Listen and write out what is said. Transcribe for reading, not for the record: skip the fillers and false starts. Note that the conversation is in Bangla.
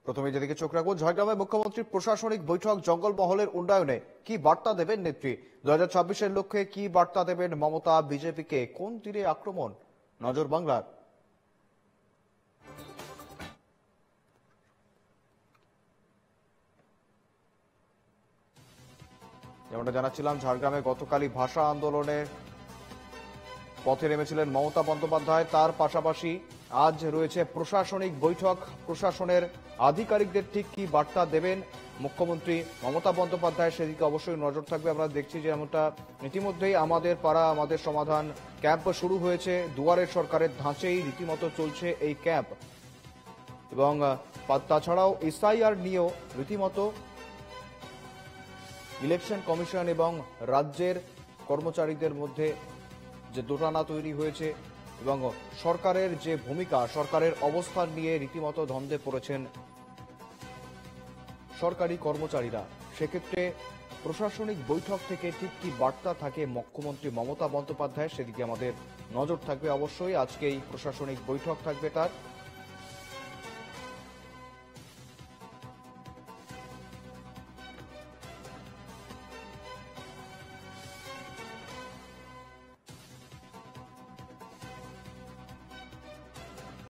প্রথমে যেদিকে চোখ রাখবো, ঝাড়গ্রামে মুখ্যমন্ত্রীর প্রশাসনিক বৈঠক, জঙ্গলমহলের উন্নয়নে কি বার্তা দেবেন নেত্রী? 2026-এর লক্ষ্যে কি বার্তা দেবেন মমতা? বিজেপিকে কোন তীরে আক্রমণ? নজর বাংলার। যেমনটা জানাচ্ছিলাম, ঝাড়গ্রামে গতকালই ভাষা আন্দোলনে পথে নেমেছিলেন মমতা বন্দ্যোপাধ্যায়। তার পাশাপাশি আজ রয়েছে প্রশাসনিক বৈঠক। প্রশাসনের আধিকারিকদের ঠিক কি বার্তা দেবেন মুখ্যমন্ত্রী মমতা বন্দ্যোপাধ্যায়, সেদিকে অবশ্যই নজর থাকবে। আমরা দেখছি যে এমনটা ইতিমধ্যেই আমাদের পাড়া আমাদের সমাধান ক্যাম্প শুরু হয়েছে। দুয়ারের সরকারের ধাঁচেই রীতিমতো চলছে এই ক্যাম্প, এবং তাছাড়াও এসআইআর নিয়েও রীতিমতো ইলেকশন কমিশন এবং রাজ্যের কর্মচারীদের মধ্যে যে দোটানা তৈরি হয়েছে এবং সরকারের যে ভূমিকা, সরকারের অবস্থান নিয়ে রীতিমতো দ্বন্দ্বে পড়েছেন সরকারি কর্মচারীরা। সেক্ষেত্রে প্রশাসনিক বৈঠক থেকে ঠিক কি বার্তা থাকে মুখ্যমন্ত্রী মমতা বন্দ্যোপাধ্যায়, সেদিকে আমাদের নজর থাকবে অবশ্যই। আজকেই প্রশাসনিক বৈঠক থাকবে তার।